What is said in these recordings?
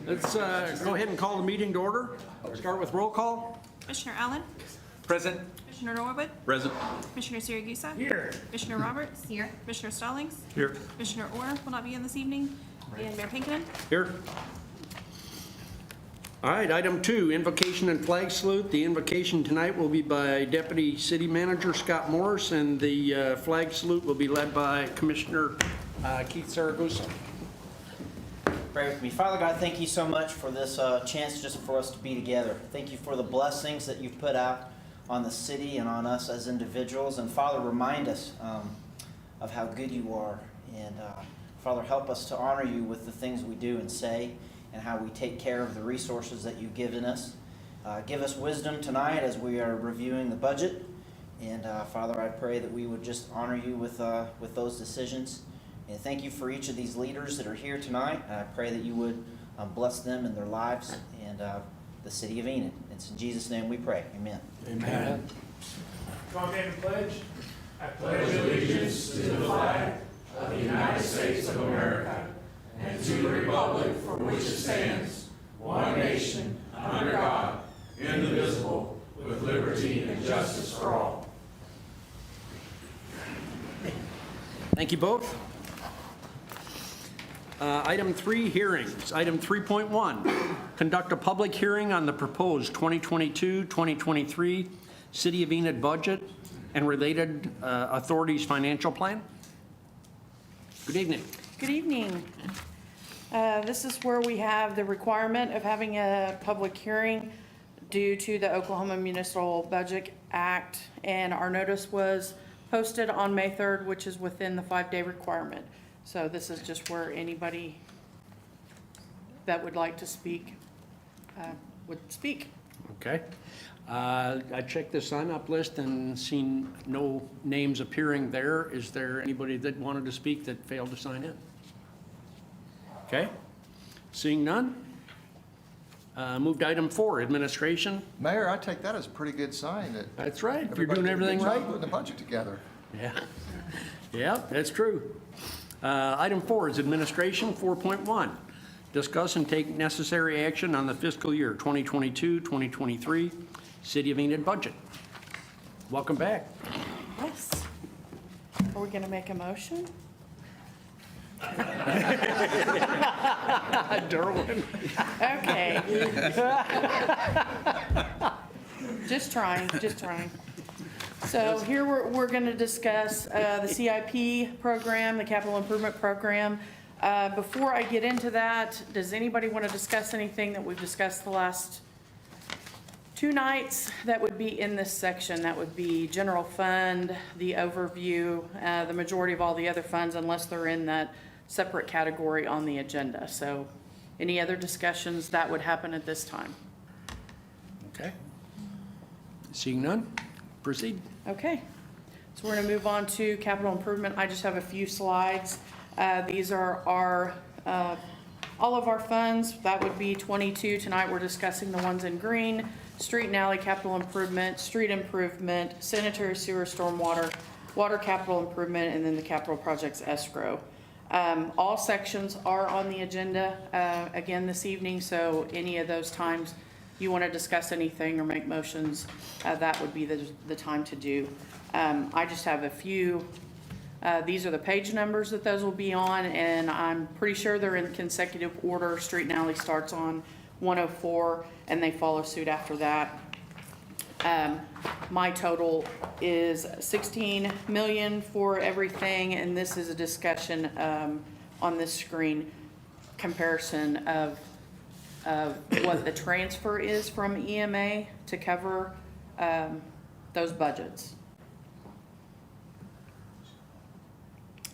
Let's go ahead and call the meeting to order. Start with roll call. Commissioner Allen? Present. Commissioner Norwood? Present. Commissioner Siragusa? Here. Commissioner Roberts? Here. Commissioner Stallings? Here. Commissioner Orr will not be in this evening. And Mayor Pinkinen? Here. All right, item 2, invocation and flag salute. The invocation tonight will be by Deputy City Manager Scott Morris, and the flag salute will be led by Commissioner Keith Siragusa. Pray with me. Father God, thank you so much for this chance just for us to be together. Thank you for the blessings that you've put out on the city and on us as individuals. And Father, remind us of how good you are. And Father, help us to honor you with the things we do and say and how we take care of the resources that you've given us. Give us wisdom tonight as we are reviewing the budget. And Father, I pray that we would just honor you with those decisions. And thank you for each of these leaders that are here tonight. I pray that you would bless them and their lives and the city of Enid. It's in Jesus' name we pray. Amen. Amen. Come again and pledge. I pledge allegiance to the flag of the United States of America and to the republic for which it stands, one nation, under God, indivisible, with liberty and justice for all. Thank you both. Item 3, hearings. Item 3.1, conduct a public hearing on the proposed 2022-2023 City of Enid budget and related authorities financial plan. Good evening. Good evening. This is where we have the requirement of having a public hearing due to the Oklahoma Municipal Budget Act, and our notice was posted on May 3rd, which is within the 5-day requirement. So this is just where anybody that would like to speak would speak. Okay. I checked the sign-up list and seen no names appearing there. Is there anybody that wanted to speak that failed to sign in? Okay. Seeing none. Move to item 4, administration. Mayor, I take that as a pretty good sign that That's right. If you're everybody doing did a good everything job right. putting the budget together. Yeah. Yeah, that's true. Item 4 is administration. 4.1, discuss and take necessary action on the fiscal year 2022-2023 City of Enid budget. Welcome back. Yes. Are we going to make a motion? Derwin. Okay. Just trying. So here we're going to discuss the CIP program, the capital improvement program. Before I get into that, does anybody want to discuss anything that we've discussed the last 2 nights that would be in this section? That would be general fund, the overview, the majority of all the other funds, unless they're in that separate category on the agenda. So any other discussions that would happen at this time? Okay. Seeing none, proceed. Okay, so we're going to move on to capital improvement. I just have a few slides. These are our all of our funds. That would be 22. Tonight we're discussing the ones in green: street and alley capital improvement, street improvement, sanitary sewer, stormwater, water capital improvement, and then the capital projects escrow. All sections are on the agenda again this evening, so any of those times you want to discuss anything or make motions, that would be the time to do. I just have a few. These are the page numbers that those will be on, and I'm pretty sure they're in consecutive order. Street and alley starts on 104, and they follow suit after that. My total is 16 million for everything, and this is a discussion on this screen comparison of what the transfer is from EMA to cover those budgets.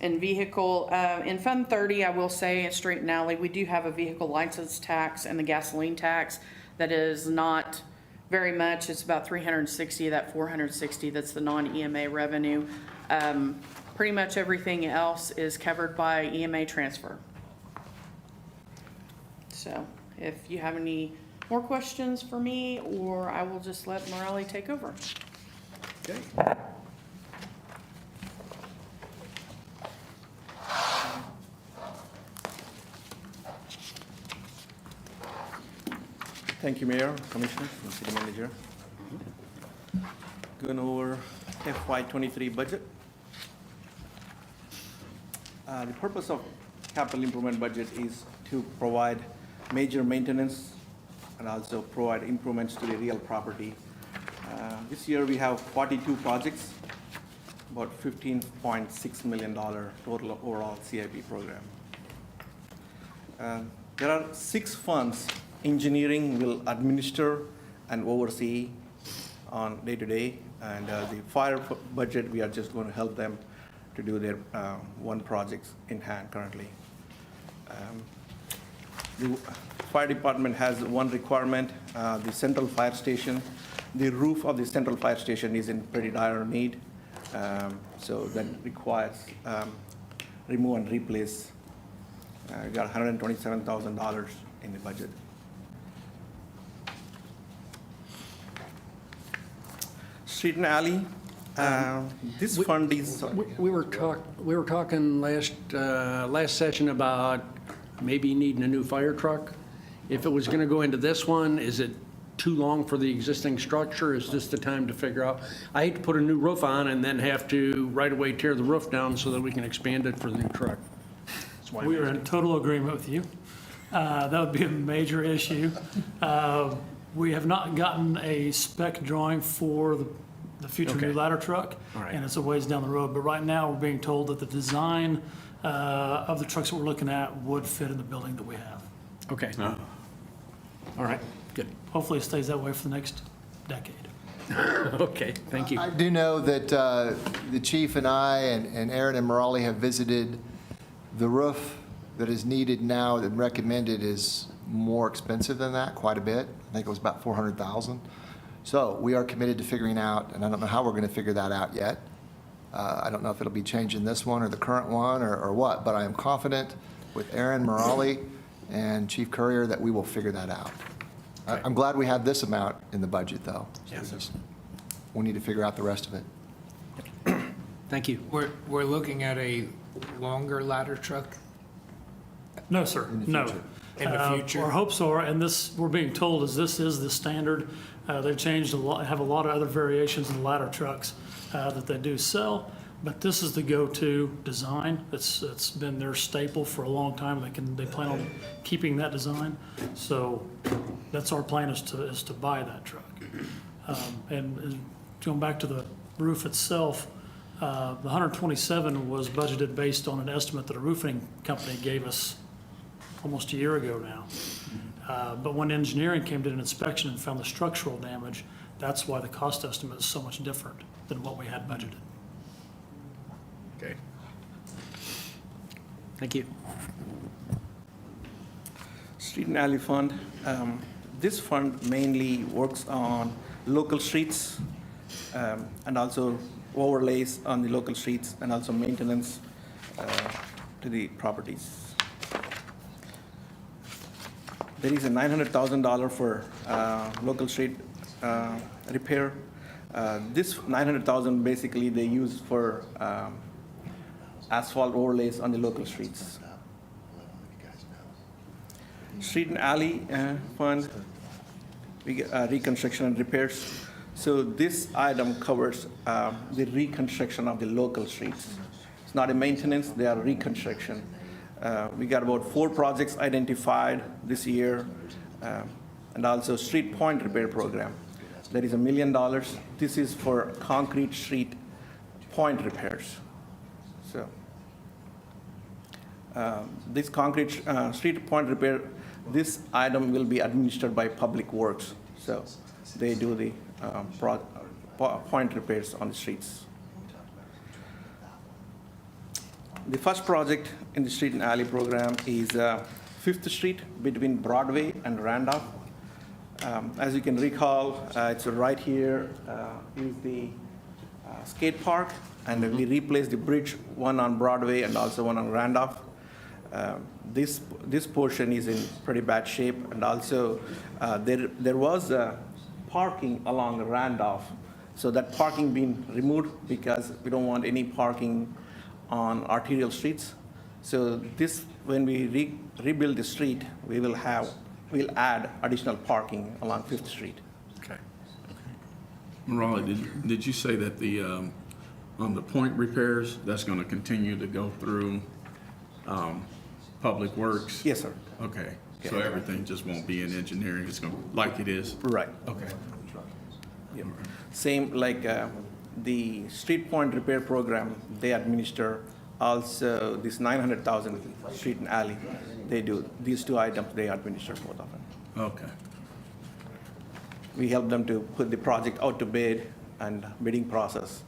In vehicle, in Fund 30, I will say, in street and alley, we do have a vehicle license tax and the gasoline tax that is not very much. It's about 360 of that 460 that's the non-EMA revenue. Pretty much everything else is covered by EMA transfer. So if you have any more questions for me, or I will just let Morelli take over. Okay. Thank you, Mayor, Commissioners, and City Manager. Going over FY23 budget. The purpose of capital improvement budget is to provide major maintenance and also provide improvements to the real property. This year we have 42 projects, about $15.6 million total overall CIP program. There are 6 funds engineering will administer and oversee on day-to-day, and the fire budget, we are just going to help them to do their one project in hand currently. The fire department has one requirement, the central fire station. The roof of the central fire station is in pretty dire need, so that requires remove and replace. We got $127,000 in the budget. Street and alley, this fund is. We were talking last session about maybe needing a new fire truck. If it was gonna go into this one, is it too long for the existing structure? Is this the time to figure out? I hate to put a new roof on and then have to right away tear the roof down so that we can expand it for the new truck. That's why I'm We are asking. in total agreement with you. That would be a major issue. We have not gotten a spec drawing for the future new Okay. ladder truck. All right. And it's a ways down the road, but right now, we're being told that the design of the trucks that we're looking at would fit in the building that we have. Okay. All right, good. Hopefully, it stays that way for the next decade. Okay, thank you. I do know that the chief and I and Aaron and Morali have visited. The roof that is needed now and recommended is more expensive than that, quite a bit. I think it was about $400,000. So we are committed to figuring out, and I don't know how we're going to figure that out yet. I don't know if it'll be changing this one or the current one or what, but I am confident with Aaron, Morali, and Chief Courier that we will figure that out. I'm glad we have this amount in the budget, though. Yes. We need to figure out the rest of it. Thank you. We're looking at a longer ladder truck No, sir, no. in the future. Our hopes are, and this, we're being told, is this is the standard. They've changed a lot, have a lot of other variations in the ladder trucks that they do sell, but this is the go-to design. It's been their staple for a long time. They plan on keeping that design. So that's our plan, is to buy that truck. And going back to the roof itself, the 127 was budgeted based on an estimate that a roofing company gave us almost a year ago now. But when engineering came to an inspection and found the structural damage, that's why the cost estimate is so much different than what we had budgeted. Okay. Thank you. Street and alley fund. This fund mainly works on local streets and also overlays on the local streets and also maintenance to the properties. There is a $900,000 for local street repair. This $900,000 basically they use for asphalt overlays on the local streets. Street and alley fund, we get reconstruction and repairs. So this item covers the reconstruction of the local streets. It's not a maintenance, they are reconstruction. We got about 4 projects identified this year. and also street point repair program. That is $1 million. This is for concrete street point repairs. So this concrete street point repair, this item will be administered by Public Works. So they do the point repairs on the streets. The first project in the street and alley program is 5th Street between Broadway and Randolph. As you can recall, it's right here is the skate park, and we replaced the bridge, one on Broadway and also one on Randolph. This portion is in pretty bad shape, and also there was parking along Randolph, so that parking being removed because we don't want any parking on arterial streets. So this, when we rebuild the street, we'll add additional parking along 5th Street. Okay. Raleigh, did you say that the, on the point repairs, that's going to continue to go through Public Works? Yes, sir. Okay, so Yeah. everything just won't be in engineering, it's going to, like it is? Right. Okay. Yeah. Same like the street point repair program, they administer. Also, this 900,000 street and alley, they do. These two items, they administer both of them. Okay. We help them to put the project out to bid and bidding process,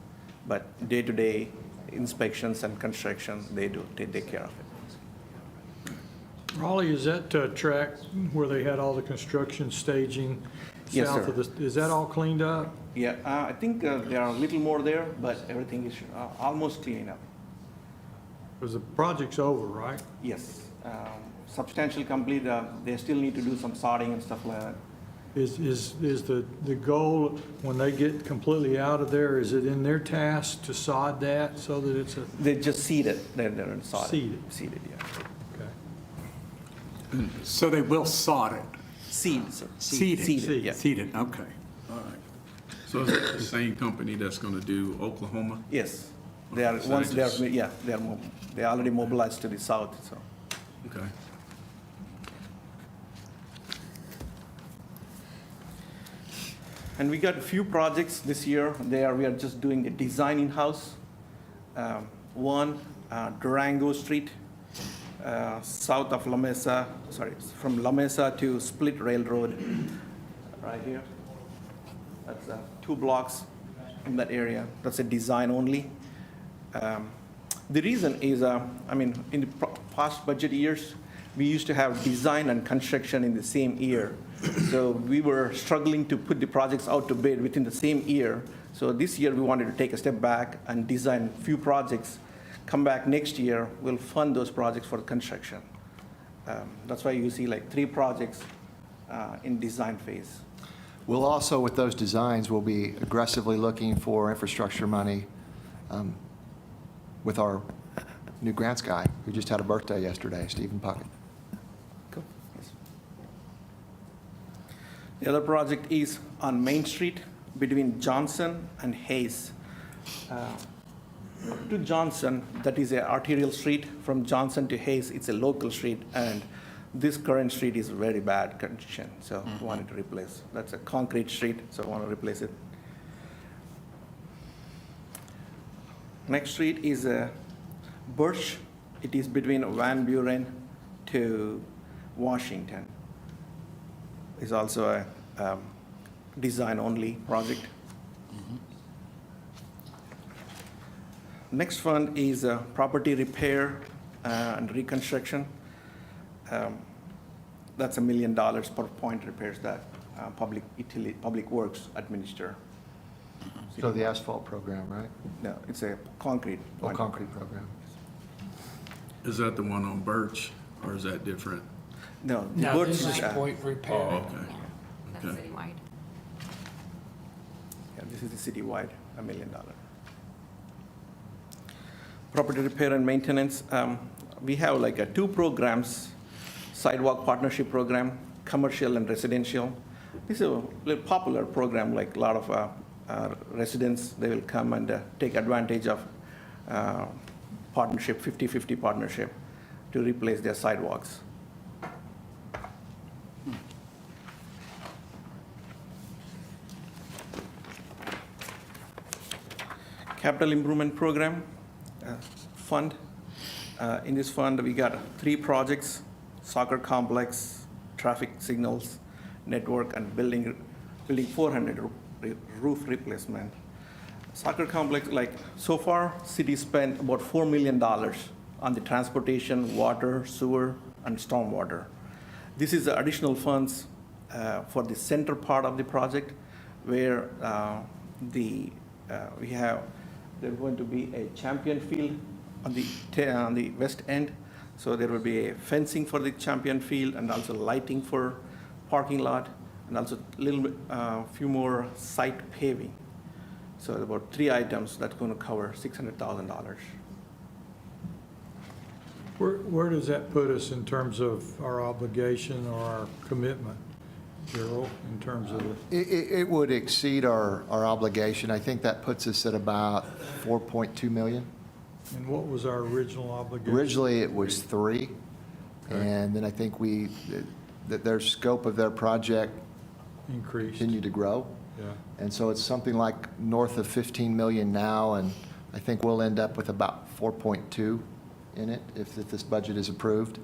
but day-to-day inspections and construction, they take care of it. Raleigh, is that track where they had all the construction staging Yes, south sir. of the, is that all cleaned up? Yeah, I think there are a little more there, but everything is almost cleaning up. Because the project's over, right? Yes, substantially complete. They still need to do some sodding and stuff like that. Is the goal, when they get completely out of there, is it in their task to sod that so that it's a, They just seed it. They're sodding. Seed it. Seeded, yeah. okay. So they will sod it? Seed, sir. Seed it? Seed it, yeah. Seed it, okay. All right. So is it the same company that's going to do Oklahoma? Yes, they are. So Once they they are, just- yeah, they are already mobilized to the south. So Okay. and we got a few projects this year. We are just doing the design in-house. One, Durango Street, south of La Mesa, from La Mesa to Split Railroad, right here. That's 2 blocks in that area. That's a design only. The reason is, in the past budget years, we used to have design and construction in the same year. So we were struggling to put the projects out to bid within the same year. So this year, we wanted to take a step back and design a few projects. Come back next year, we'll fund those projects for construction. That's why you see like 3 projects in design phase. We'll also, with those designs, we'll be aggressively looking for infrastructure money with our new grants guy, who just had a birthday yesterday, Stephen Puckett. Cool. Yes. The other project is on Main Street between Johnson and Hayes. To Johnson, that is an arterial street. From Johnson to Hayes, it's a local street, and this current street is very bad condition, so we wanted to replace. That's a concrete street, so I want to replace it. Next street is Birch. It is between Van Buren to Washington. It's also a design-only project. Next one is property repair and reconstruction. That's $1 million per point repairs that Public Works administer. So the asphalt program, right? No, it's a concrete. Or concrete program? Is that the one on Birch, or is that different? No, the No, Birch this is, is point Oh, repair. okay. That's Okay. citywide. yeah, this is the citywide, $1 million. Property repair and maintenance, we have like 2 programs, Sidewalk Partnership Program, commercial and residential. This is a little popular program, like a lot of residents, they will come and take advantage of partnership, 50-50 partnership to replace their sidewalks. Capital Improvement Program Fund. In this fund, we got 3 projects: soccer complex, traffic signals, network, and building 400 roof replacement. Soccer complex, like so far, city spent about $4 million on the transportation, water, sewer, and stormwater. This is the additional funds for the center part of the project, where there's going to be a champion field on the west end. So there will be a fencing for the champion field and also lighting for parking lot, and also few more site paving. So about 3 items that's going to cover $600,000. Where does that put us in terms of our obligation or our commitment, Gerald, in terms of the? It would exceed our obligation. I think that puts us at about 4.2 million. And what was our original obligation? Originally, it was 3, and then I think that their scope of their project Increased. continued to grow. Yeah. And so it's something like north of 15 million now, and I think we'll end up with about 4.2 in it if this budget is approved.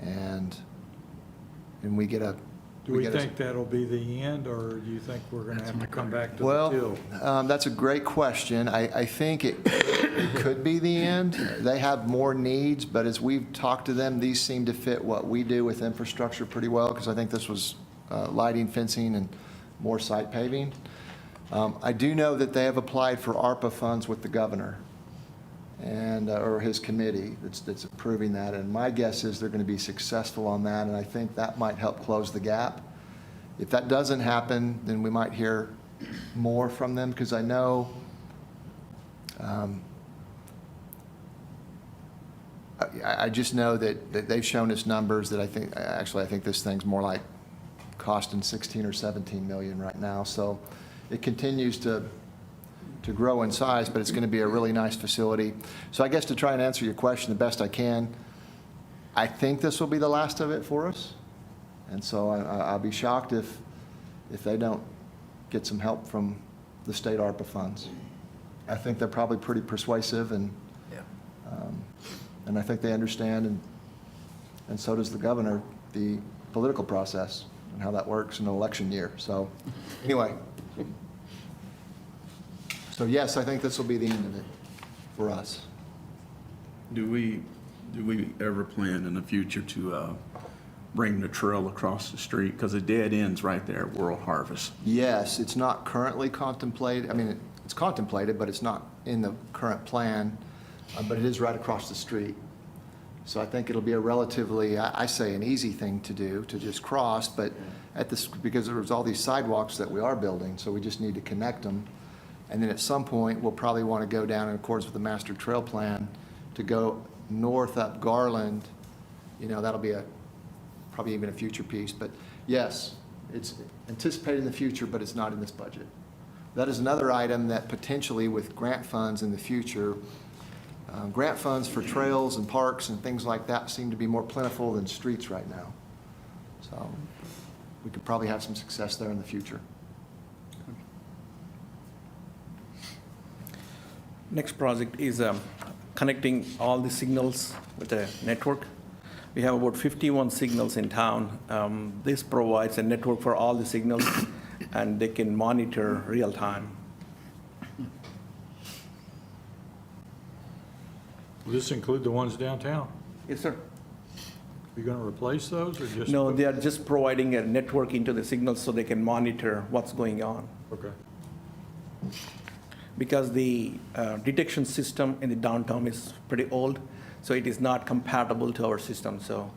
And we get a... Do we think that'll be the end, or do you think we're going to have to come back to the Well, till? that's a great question. I think it could be the end. They have more needs, but as we've talked to them, these seem to fit what we do with infrastructure pretty well, because I think this was lighting, fencing, and more site paving. I do know that they have applied for ARPA funds with the governor and or his committee that's approving that, and my guess is they're going to be successful on that, and I think that might help close the gap. If that doesn't happen, then we might hear more from them, because I know I just know that they've shown us numbers that I think this thing's more like costing 16 or 17 million right now. So it continues to grow in size, but it's going to be a really nice facility. So I guess to try and answer your question the best I can, I think this will be the last of it for us. And so I'll be shocked if they don't get some help from the state ARPA funds. I think they're probably pretty persuasive, and I think they understand, and so does the governor, the political process and how that works in an election year. So anyway, so yes, I think this will be the end of it for us. Do we ever plan in the future to bring the trail across the street? Because the dead end's right there at World Harvest. Yes, it's not currently contemplated. I mean, it's contemplated, but it's not in the current plan, but it is right across the street. So I think it'll be a relatively, I say, an easy thing to do, to just cross, but because there's all these sidewalks that we are building, so we just need to connect them. And then at some point, we'll probably want to go down in accordance with the master trail plan to go north up Garland. You know, that'll be probably even a future piece. But yes, it's anticipated in the future, but it's not in this budget. That is another item that potentially with grant funds in the future, grant funds for trails and parks and things like that seem to be more plentiful than streets right now. So we could probably have some success there in the future. Next project is connecting all the signals with a network. We have about 51 signals in town. This provides a network for all the signals, and they can monitor real time. Will this include the ones downtown? Yes, sir. You going to replace those, or just? No, they are just providing a network into the signals so they can monitor what's going on. Okay. Because the detection system in the downtown is pretty old, so it is not compatible to our system. So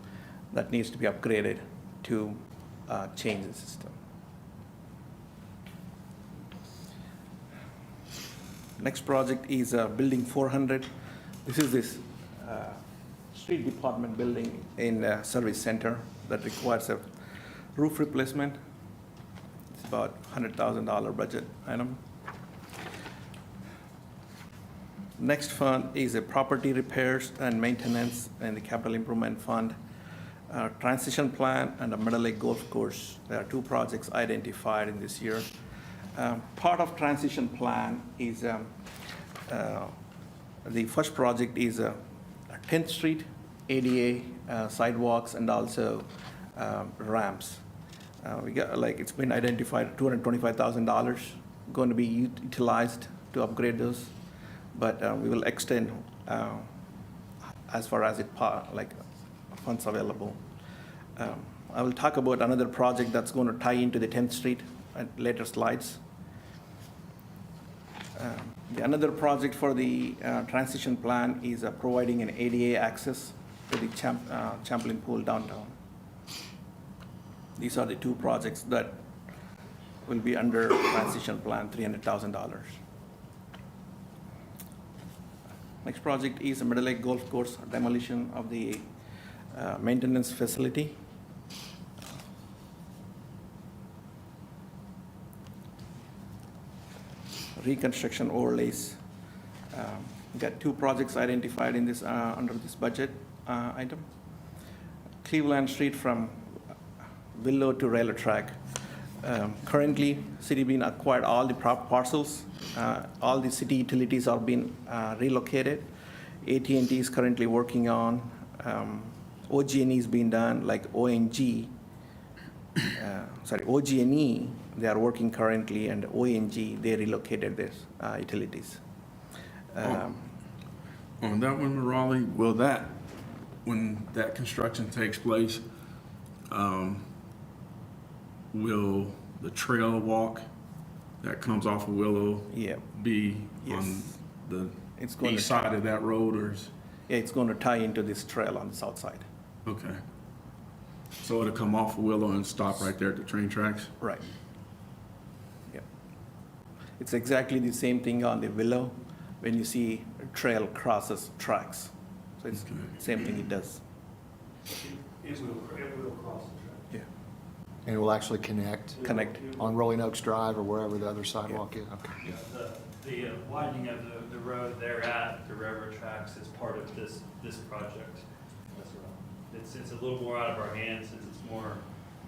that needs to be upgraded to change the system. Next project is Building 400. This is this street department building in Service Center that requires a roof replacement. It's about $100,000 budget item. Next fund is a property repairs and maintenance and the capital improvement fund, transition plan, and a Meadow Lake Golf Course. There are 2 projects identified in this year. Part of transition plan is The first project is 10th Street, ADA, sidewalks, and also ramps. We got, like, it's been identified $225,000 going to be utilized to upgrade those, but we will extend as far as funds available. I will talk about another project that's going to tie into the 10th Street at later slides. Another project for the transition plan is providing an ADA access to the Champlain Pool downtown. These are the two projects that will be under transition plan, $300,000. Next project is a Middle Lake Golf Course demolition of the maintenance facility. Reconstruction Overlays. Got two projects identified in this under this budget item. Cleveland Street from Willow to railroad track. Currently, city being acquired all the parcels. All the city utilities are being relocated. AT&T is currently working on. OG&E is being done, like OG&E, they are working currently, and ONG, they relocated their utilities. On that one, Raleigh, when that construction takes place, will the trail walk that comes off of Willow be on the east side of that road, or is? Yeah, it's going to tie into this trail on the south side. Okay. So it'll come off of Willow and stop right there at the train tracks? Right. Yep. It's exactly the same thing on the Willow when you see a trail crosses tracks. So it's the same thing it does. It will cross the track. Yeah. And it will actually connect on Rolling Oaks Drive or wherever the other sidewalk is? Okay. The widening of the road there at the railroad tracks is part of this project. It's a little more out of our hands since it's more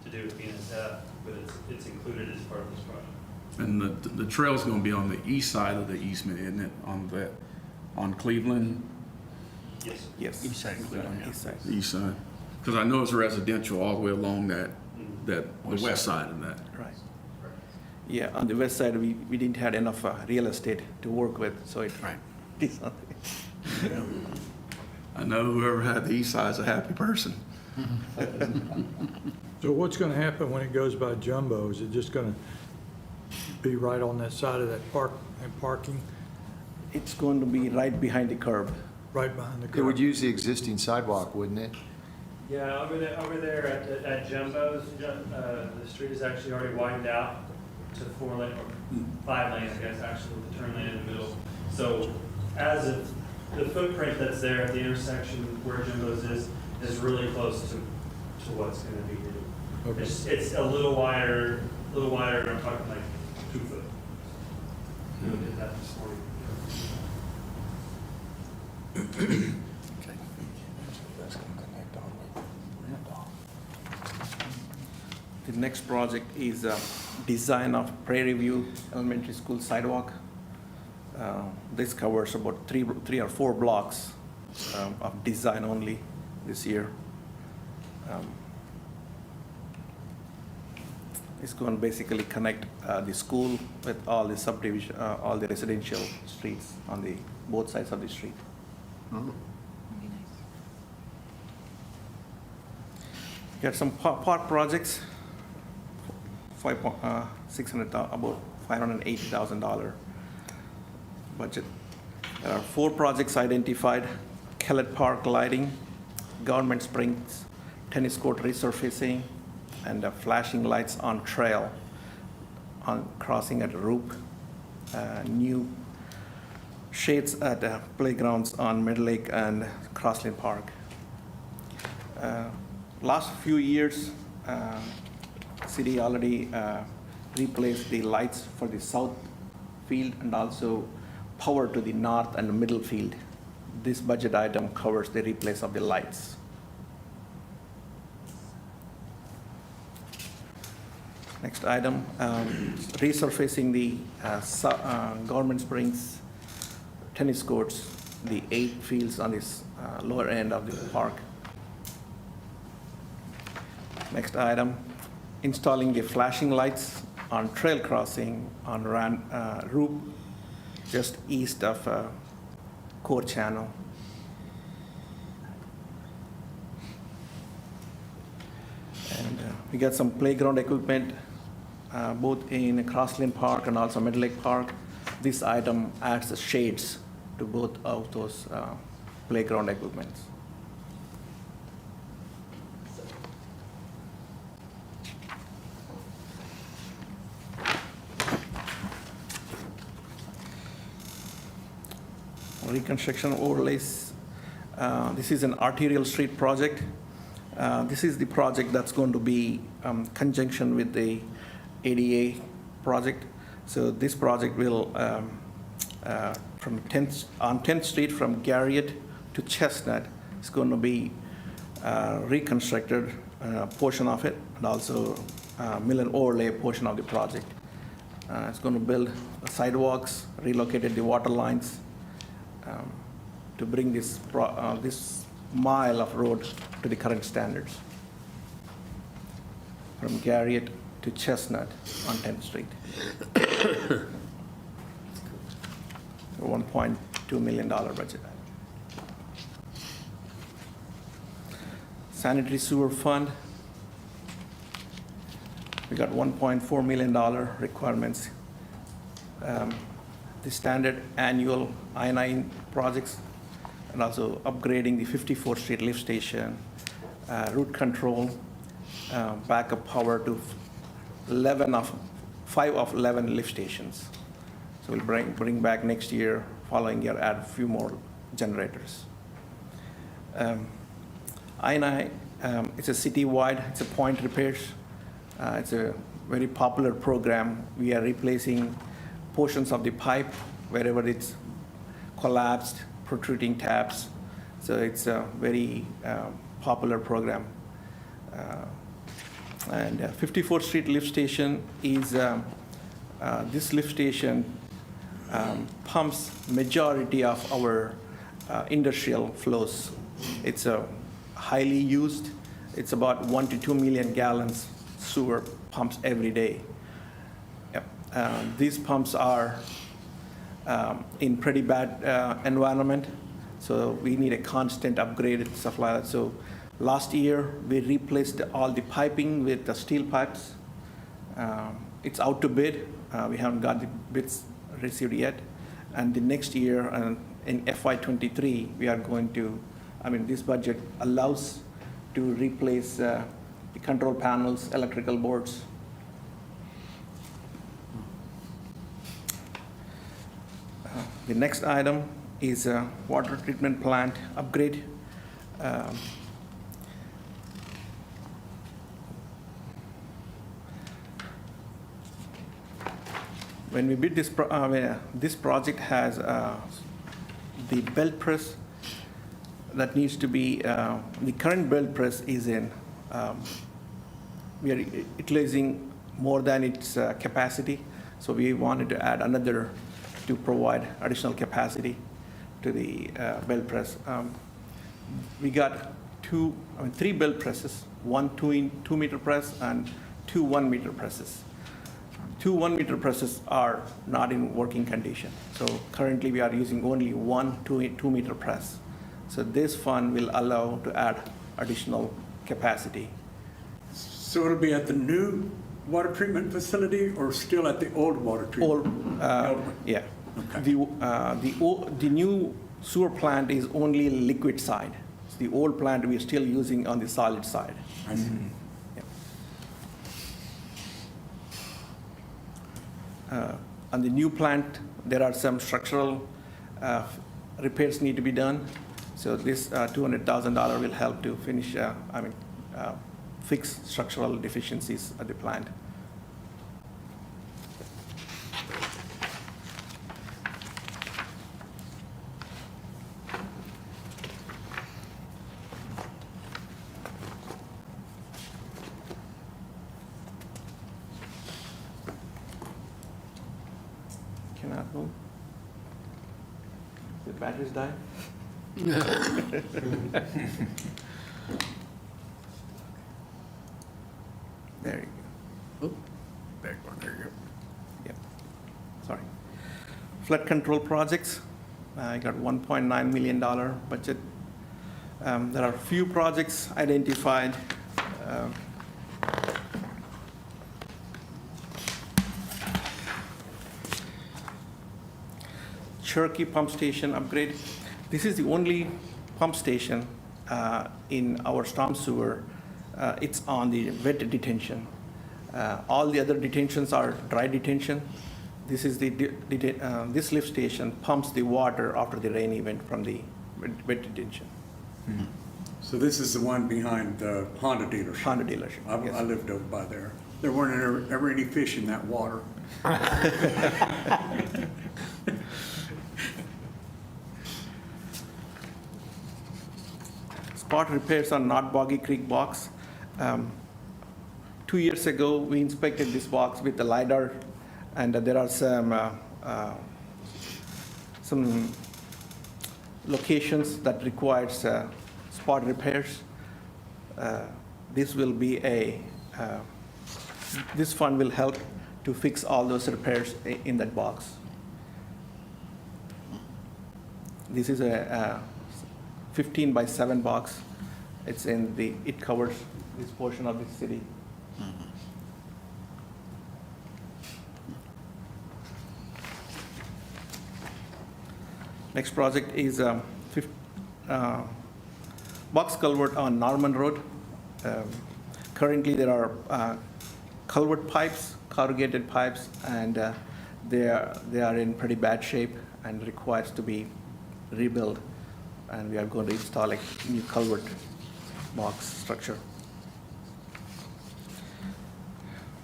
to do with BNSF, but it's included as part of this project. And the trail's gonna be on the east side of the eastment, isn't it? On Cleveland? Yes. Yes. East side of Cleveland, yeah. East side. The east side? Because I know it's residential all the way along the west side of that. Right. Yeah, on the west side, we didn't have enough real estate to work with, so it. Right. It's not. I know whoever had the east side is a happy person. So what's going to happen when it goes by Jumbo? Is it just going to be right on that side of that parking, It's going to be right behind the curb. right behind the curb? It would use the existing sidewalk, wouldn't it? Yeah, over there at Jumbo's, the street is actually already widened out to 4 lane, or 5 lanes, I guess, actually, with the turn lane in the middle. So as of the footprint that's there at the intersection where Jumbo's is really close to what's going to be new. Okay. It's a little wider, and I'm talking like 2 foot. We did that this morning. The next project is design of Prairie View Elementary School sidewalk. This covers about three or four blocks of design only this year. It's going to basically connect the school with all the subdivision, all the residential streets on both sides of the street. Got some park projects. About $580,000 budget. There are 4 projects identified: Kellett Park lighting, Government Springs tennis court resurfacing, and flashing lights on trail on crossing at Roop. New shades at playgrounds on Middle Lake and Crossland Park. Last few years, city already replaced the lights for the south field and also power to the north and middle field. This budget item covers the replace of the lights. Next item, resurfacing the Government Springs tennis courts, the 8 fields on this lower end of the park. Next item, installing the flashing lights on trail crossing on Route just east of Core Channel. And we got some playground equipment both in Crossland Park and also Mid Lake Park. This item adds the shades to both of those playground equipments. Reconstruction Overlays. This is an arterial street project. This is the project that's going to be conjunction with the ADA project. So this project will, on 10th Street from Garriott to Chestnut, it's going to be reconstructed portion of it, and also mill and overlay portion of the project. It's going to build sidewalks, relocated the water lines, to bring this mile of road to the current standards from Garriott to Chestnut on 10th Street. $1.2 million budget. Sanitary sewer fund. We got $1.4 million requirements. The standard annual I-9 projects, and also upgrading the 54th Street lift station, route control, backup power to 5 of 11 lift stations. So we'll bring back next year, following year, add a few more generators. I-9, it's a citywide, it's a point repairs. It's a very popular program. We are replacing portions of the pipe wherever it's collapsed, protruding taps. So it's a very popular program. And 54th Street lift station is, this lift station pumps majority of our industrial flows. It's highly used. It's about 1 to 2 million gallons sewer pumps every day. These pumps are in pretty bad environment, so we need a constant upgrade and stuff like that. So last year, we replaced all the piping with the steel pipes. It's out to bid. We haven't got the bids received yet. And the next year, in FY23, we are going to, this budget allows to replace the control panels, electrical boards. The next item is a water treatment plant upgrade. When we bid this, this project has the belt press that needs to be, the current belt press is in, we are utilizing more than its capacity, so we wanted to add another to provide additional capacity to the belt press. We got 3 belt presses, 1 2-meter press and 2 1-meter presses. 2 1-meter presses are not in working condition. So currently we are using only 1 2-meter press. So this fund will allow to add additional capacity. So it'll be at the new water treatment facility or still at the old water treatment? Yeah. Okay. The new sewer plant is only liquid side. So the old plant we are still using on the solid side. I see. On the new plant, there are some structural repairs need to be done. So this $200,000 will help to finish, fix structural deficiencies at the plant. Cannot move. The batteries died? There you go. Back one, there you go. Yep. Sorry. Flood control projects, I got $1.9 million budget. There are few projects identified. Cherokee pump station upgrade. This is the only pump station in our storm sewer. It's on the wet detention. All the other detentions are dry detention. This is this lift station pumps the water after the rain event from the wet detention. So this is the one behind the Honda dealership? Honda dealership, yes. I lived over by there. There weren't ever any fish in that water. Spot repairs on Not Boggy Creek box. 2 years ago, we inspected this box with the LiDAR, and there are some locations that requires spot repairs. This will be this fund will help to fix all those repairs in that box. This is a 15 by 7 box. It covers this portion of the city. Next project is box culvert on Norman Road. Currently, there are culvert pipes, corrugated pipes, and they are in pretty bad shape and requires to be rebuilt. And we are going to install a new culvert box structure.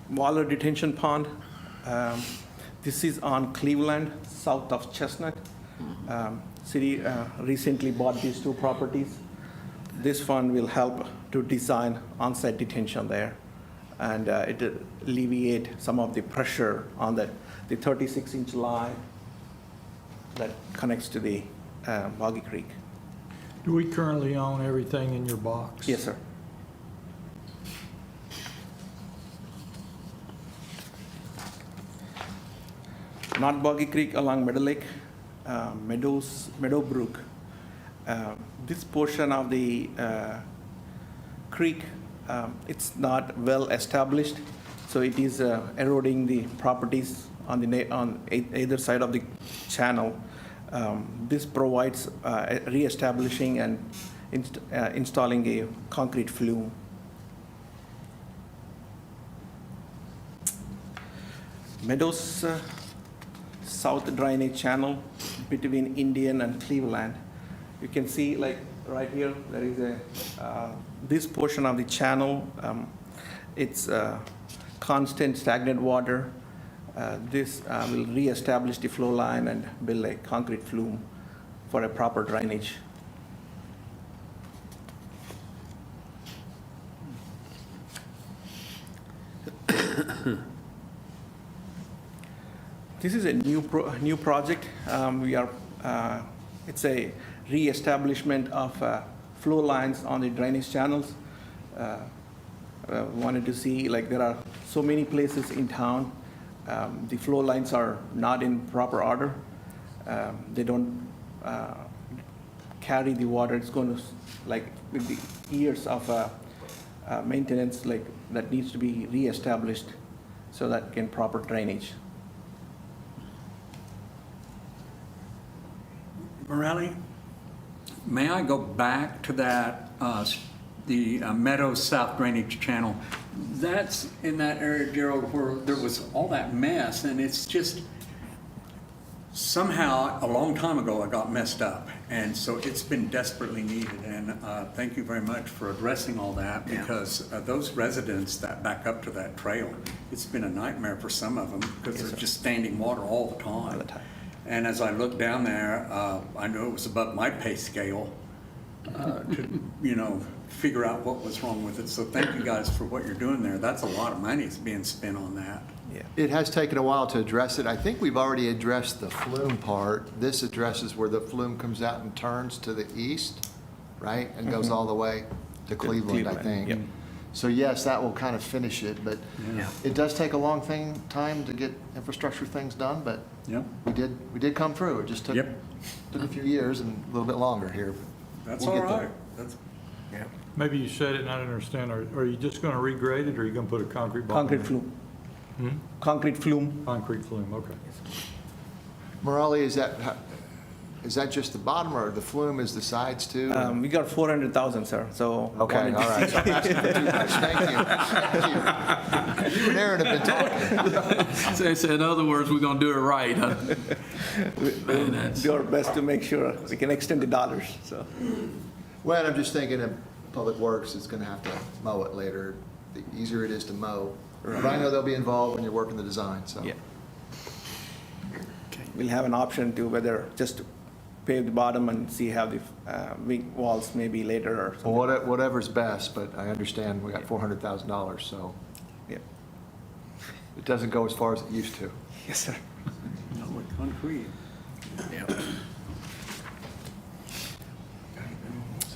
Waller detention pond. This is on Cleveland, south of Chestnut. City recently bought these 2 properties. This fund will help to design on-site detention there, and it alleviate some of the pressure on the 36-inch line that connects to the Boggy Creek. Do we currently own everything in your box? Yes, sir. Not Boggy Creek along Meadow Lake, Meadowbrook. This portion of the creek, it's not well established, so it is eroding the properties on either side of the channel. This provides re-establishing and installing a concrete flume. Meadows south drainage channel between Indian and Cleveland. You can see, like right here, there is this portion of the channel. It's constant stagnant water. This will re-establish the flow line and build a concrete flume for a proper drainage. This is a new project. It's a re-establishment of flow lines on the drainage channels. Wanted to see, like, there are so many places in town. The flow lines are not in proper order. They don't carry the water. It's going to, like, with the years of maintenance, like, that needs to be re-established so that can proper drainage. Morelli, may I go back to that, the Meadows South Drainage Channel? That's in that area, Gerald, where there was all that mess, and it's just somehow a long time ago it got messed up, and so it's been desperately needed. And thank you very much for addressing all that, because those residents that back up to that trail, it's been a nightmare for some of them because they're just standing water all the time. All the time. And as I looked down there, I knew it was above my pay scale to, figure out what was wrong with it. So thank you guys for what you're doing there. That's a lot of money that's being spent on that. Yeah. It has taken a while to address it. I think we've already addressed the flume part. This addresses where the flume comes out and turns to the east, right? And goes all the way to Cleveland, I think. Yep. So yes, that will kind of finish it, but Yeah. it does take a long time to get infrastructure things done, but Yep. we did come through. It just took Yep. a few years and a little bit longer here. That's We'll all get there. right. That's, yeah. Maybe you said it and I didn't understand. Are you just going to regrade it or are you going to put a concrete bottom? Concrete in? flume. Hmm? Concrete flume. Concrete flume, okay. Morale, is that just the bottom or the flume is the sides too? We got 400,000, sir, so. Okay, all right. So I'm asking for too much. Thank you. Thank you. You and Aaron have been talking. So in other words, we're gonna do it right, huh? Man, that's- Do our best to make sure we can extend the dollars, so. Well, I'm just thinking of Public Works is going to have to mow it later. The easier it is to mow. But I know they'll be involved when you're working the design, so. Yeah. We'll have an option to whether just to pave the bottom and see how the wing walls maybe later or something. Well, whatever's best, but I understand we got $400,000, so Yeah. it doesn't go as far as it used to. Yes, sir. Not with concrete.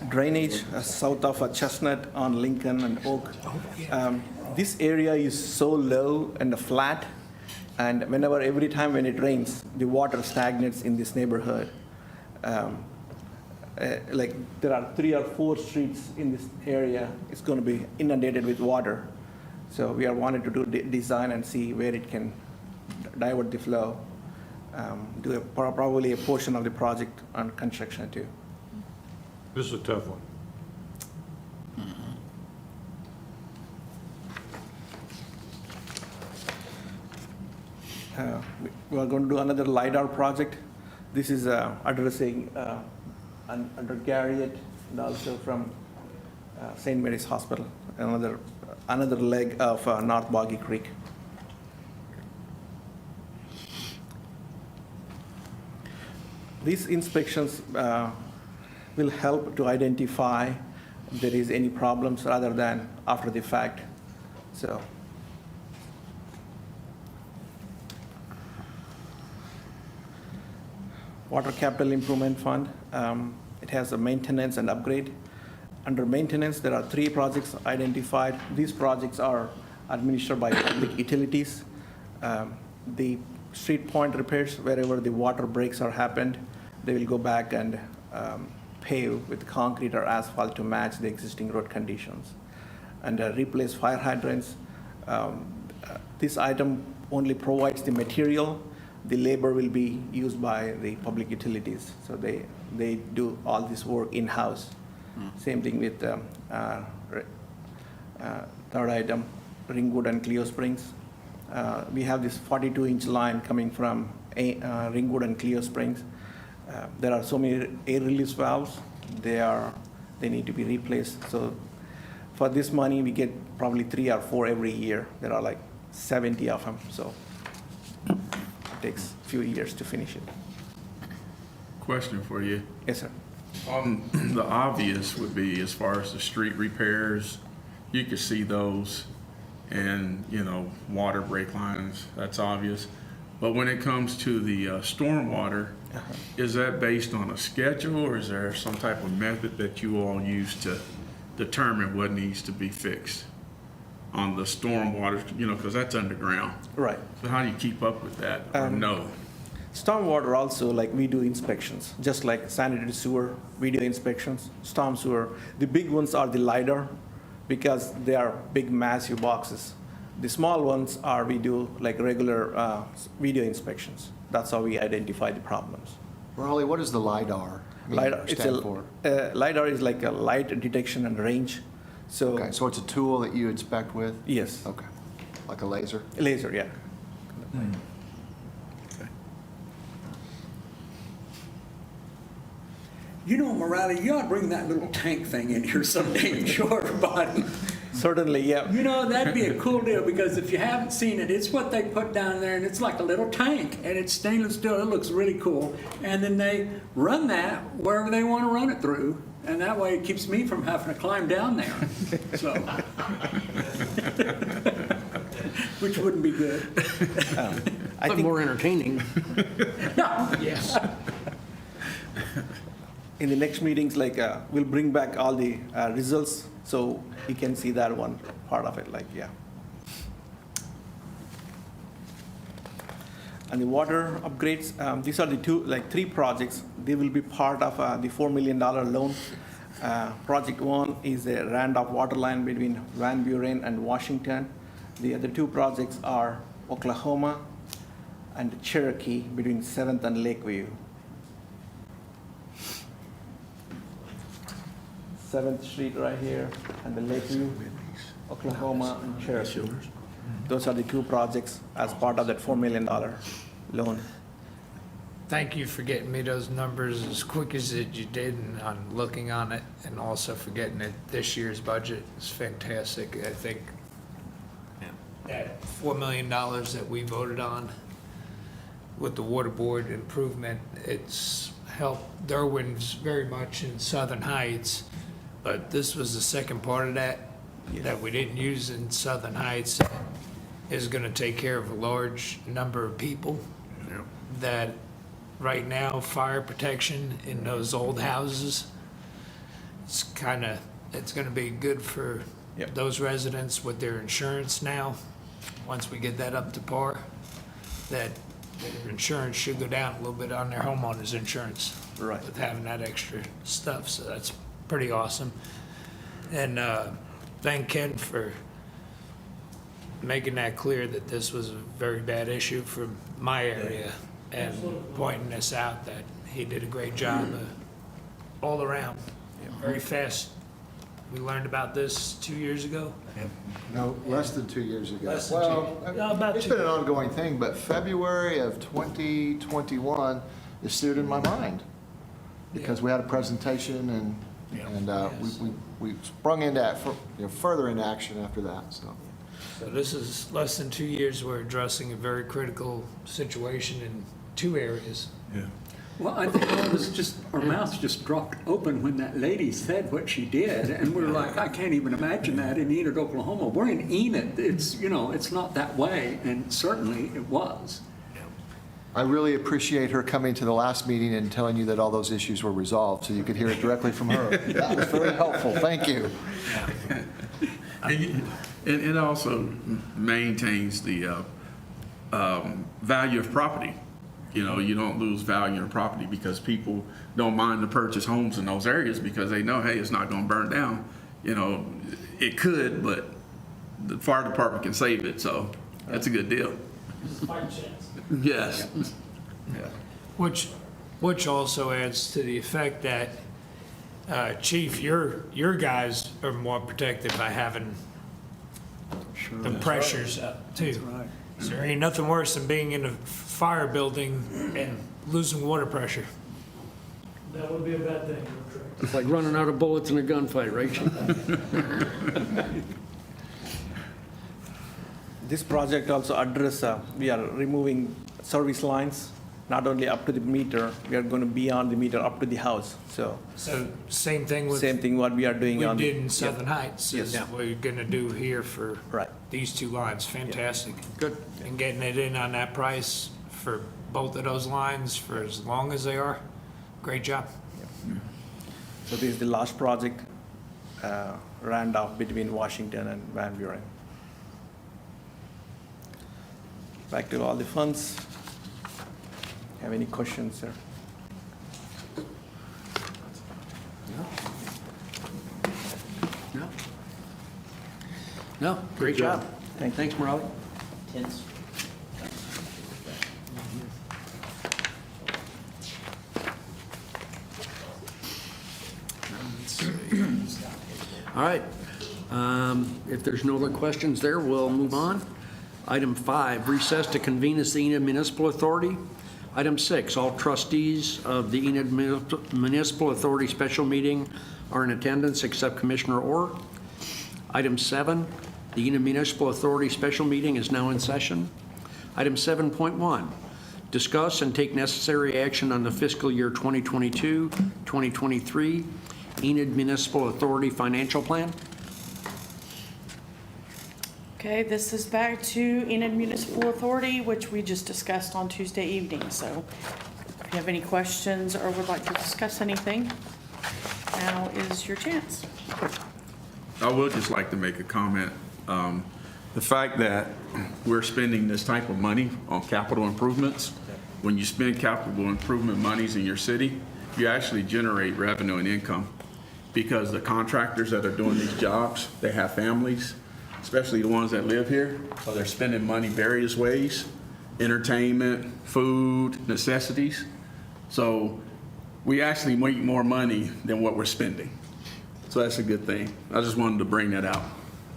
Drainage south of Chestnut on Lincoln and Oak. This area is so low and flat, and every time when it rains, the water stagnates in this neighborhood. Like there are 3 or 4 streets in this area, it's going to be inundated with water. So we are wanting to do design and see where it can divert the flow. Do probably a portion of the project on construction too. This is a tough one. We are going to do another LiDAR project. This is addressing under Garriott and also from St. Mary's Hospital, another leg of North Boggy Creek. These inspections will help to identify if there is any problems rather than after the fact. So. Water Capital Improvement Fund. It has a maintenance and upgrade. Under maintenance, there are 3 projects identified. These projects are administered by public utilities. The street point repairs, wherever the water breaks are happened, they will go back and pave with concrete or asphalt to match the existing road conditions. And replace fire hydrants. This item only provides the material. The labor will be used by the public utilities. So they do all this work in-house. Same thing with third item, Ringwood and Cleo Springs. We have this 42-inch line coming from Ringwood and Cleo Springs. There are so many air release valves. They need to be replaced. So for this money, we get probably 3 or 4 every year. There are like 70 of them. So it takes a few years to finish it. Question for you. Yes, sir. The obvious would be as far as the street repairs, you could see those and, water break lines, that's obvious. But when it comes to the stormwater, is that based on a schedule or is there some type of method that you all use to determine what needs to be fixed on the stormwater, because that's underground? Right. So how do you keep up with that or no? Stormwater also, like we do inspections, just like sanitary sewer, we do inspections, storm sewer. The big ones are the LiDAR because they are big, massive boxes. The small ones are, we do like regular video inspections. That's how we identify the problems. Raleigh, what is the LiDAR? LiDAR, LiDAR is like a light detection and range. So, Okay, so it's a tool that you inspect with? yes, Okay, like a laser? laser, yeah. Morale, you ought to bring that little tank thing in here someday and show everybody. Certainly, yeah. You know, that'd be a cool deal, because if you haven't seen it, it's what they put down there, and it's like a little tank, and it's stainless steel. It looks really cool. And then they run that wherever they want to run it through, and that way it keeps me from having to climb down there. So, which wouldn't be good. I But think more entertaining. Yes. in the next meetings, like, we'll bring back all the results, so you can see that one part of it, like, yeah. And the water upgrades, these are the three projects. They will be part of the $4 million loan. Project one is the Randolph water line between Van Buren and Washington. The other two projects are Oklahoma and Cherokee between 7th and Lakeview. 7th Street right here, and the Lakeview, Oklahoma, and Cherokee. Those are the two projects as part of that $4 million loan. Thank you for getting me those numbers as quick as you did, and on looking on it, and also for getting it this year's budget. It's fantastic. I think that $4 million that we voted on with the water board improvement, it's helped Derwin's very much in Southern Heights, but this was the second part of that that we didn't use in Southern Heights, is going to take care of a large number of people that right now, fire protection in those old houses, it's going to be good for those residents with their insurance now. Once we get that up to par, that their insurance should go down a little bit on their homeowner's insurance. Right. With having that extra stuff, so that's pretty awesome. And thank Ken for making that clear that this was a very bad issue for my area, and pointing this out, that he did a great job all around. Very fast. We learned about this 2 years ago. No, less than 2 years ago. Less than Well, about it's two. been an ongoing thing, but February of 2021 is seared in my mind, because we had a presentation, and we sprung into further into action after that, so. So this is less than 2 years. We're addressing a very critical situation in two areas. Well, I think all of us just, our mouths just dropped open when that lady said what she did, and we were like, I can't even imagine that in Enid, Oklahoma. We're in Enid. It's, it's not that way, and certainly it was. I really appreciate her coming to the last meeting and telling you that all those issues were resolved, so you could hear it directly from her. That was very helpful. Thank you. And it also maintains the value of property. You don't lose value in property because people don't mind to purchase homes in those areas because they know, hey, it's not going to burn down. It could, but the fire department can save it, so that's a good deal. Yes. Which also adds to the effect that, Chief, your guys are more protected by having the pressures up too. Right. So there ain't nothing worse than being in a fire building and losing water pressure. That would be a bad thing. It's like running out of bullets in a gunfight, right, Chief? This project also address, we are removing service lines, not only up to the meter, we are going to beyond the meter up to the house, so. So same thing with. Same thing what we are doing We on. did in Southern Heights, is Yes. what we're gonna do here for Right. these two lines. Fantastic. Good. And getting it in on that price for both of those lines for as long as they are, great job. So this is the last project, Randolph between Washington and Van Buren. Back to all the funds. Have any questions, sir? No? No, great job. Thanks, Morale. Tense. All right. If there's no other questions there, we'll move on. Item 5, recess to convene as the Enid Municipal Authority. Item 6, all trustees of the Enid Municipal Authority special meeting are in attendance except Commissioner Orr. Item 7, the Enid Municipal Authority special meeting is now in session. Item 7.1, discuss and take necessary action on the fiscal year 2022-2023 Enid Municipal Authority financial plan. Okay, this is back to Enid Municipal Authority, which we just discussed on Tuesday evening. So if you have any questions or would like to discuss anything, now is your chance. I would just like to make a comment. The fact that we're spending this type of money on capital improvements, when you spend capital improvement monies in your city, you actually generate revenue and income, because the contractors that are doing these jobs, they have families, especially the ones that live here, so they're spending money various ways, entertainment, food, necessities. So we actually make more money than what we're spending. So that's a good thing. I just wanted to bring that out.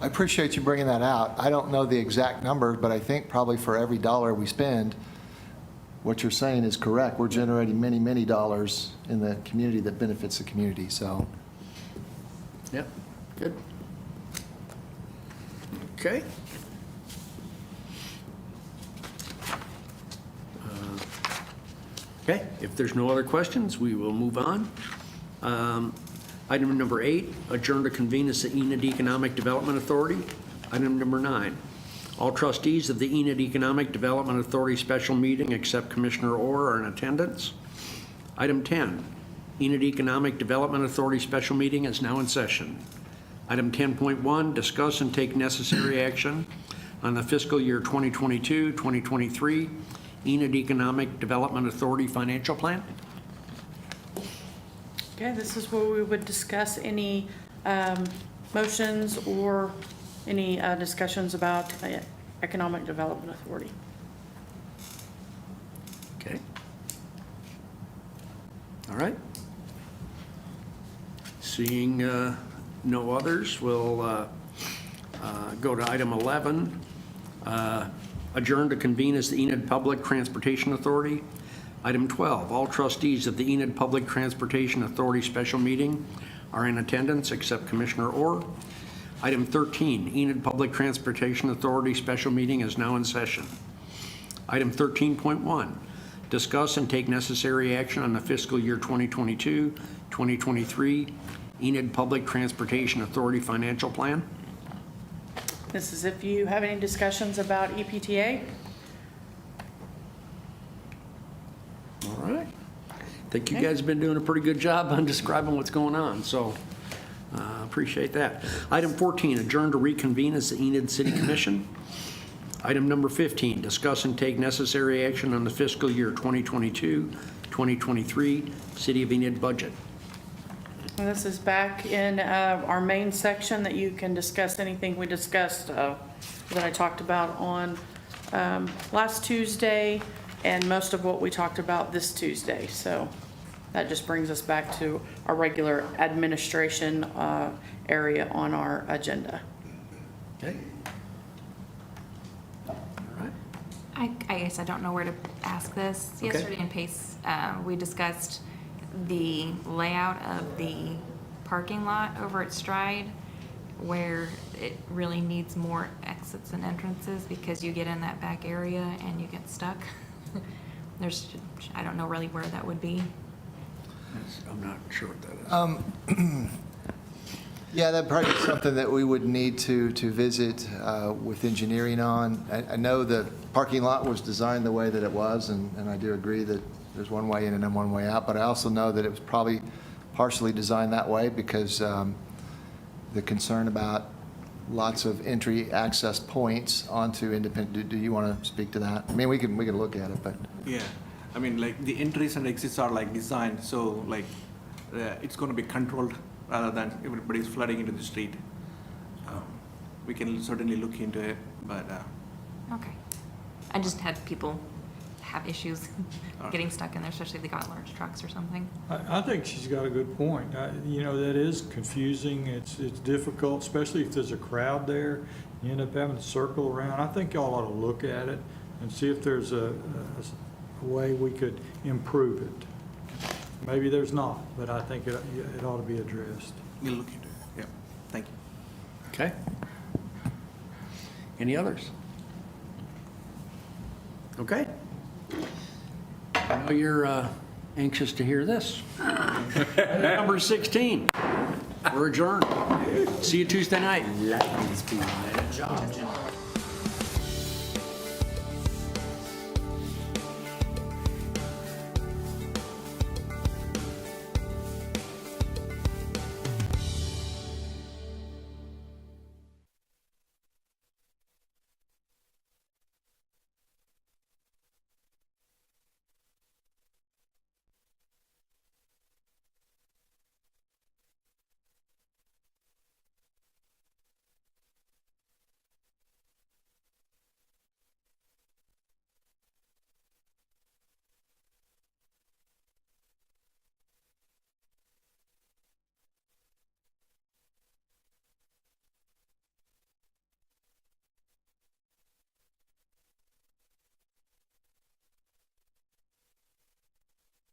I appreciate you bringing that out. I don't know the exact number, but I think probably for every dollar we spend, what you're saying is correct. We're generating many, many dollars in the community that benefits the community, so. Yep, good. Okay. Okay, if there's no other questions, we will move on. Item number 8, adjourn to convene as the Enid Economic Development Authority. Item number 9, all trustees of the Enid Economic Development Authority special meeting except Commissioner Orr are in attendance. Item 10, Enid Economic Development Authority special meeting is now in session. Item 10.1, discuss and take necessary action on the fiscal year 2022-2023 Enid Economic Development Authority financial plan. Okay, this is where we would discuss any motions or any discussions about Economic Development Authority. Okay. All right. Seeing no others, we'll go to item 11, adjourn to convene as the Enid Public Transportation Authority. Item 12, all trustees of the Enid Public Transportation Authority special meeting are in attendance except Commissioner Orr. Item 13, Enid Public Transportation Authority special meeting is now in session. Item 13.1, discuss and take necessary action on the fiscal year 2022-2023 Enid Public Transportation Authority financial plan. This is if you have any discussions about EPTA. All right. I think you guys have been doing a pretty good job on describing what's going on, so appreciate that. Item 14, adjourn to reconvene as the Enid City Commission. Item number 15, discuss and take necessary action on the fiscal year 2022-2023 City of Enid budget. And this is back in our main section that you can discuss anything we discussed that I talked about on last Tuesday, and most of what we talked about this Tuesday. So that just brings us back to our regular administration area on our agenda. Okay. All right. I guess I don't know where to ask this. Okay. Yesterday in PACE, we discussed the layout of the parking lot over at Stride, where it really needs more exits and entrances because you get in that back area and you get stuck. I don't know really where that would be. I'm not sure what that is. Yeah, that'd probably be something that we would need to visit with engineering on. I know the parking lot was designed the way that it was, and I do agree that there's one way in and then one way out, but I also know that it was probably partially designed that way because the concern about lots of entry access points onto Independent. Do you want to speak to that? I mean, we can look at it, but. Yeah, I mean, like the entries and exits are like designed, so like it's going to be controlled rather than everybody's flooding into the street. We can certainly look into it, but. Okay. I just had people have issues getting stuck in there, especially if they got large trucks or something. I think she's got a good point. You know, that is confusing. It's difficult, especially if there's a crowd there. You end up having to circle around. I think y'all ought to look at it and see if there's a way we could improve it. Maybe there's not, but I think it ought to be addressed. We'll look into it. Yeah, thank you. Okay. Any others? Okay. I know you're anxious to hear this. Number 16, we're adjourned. See you Tuesday night.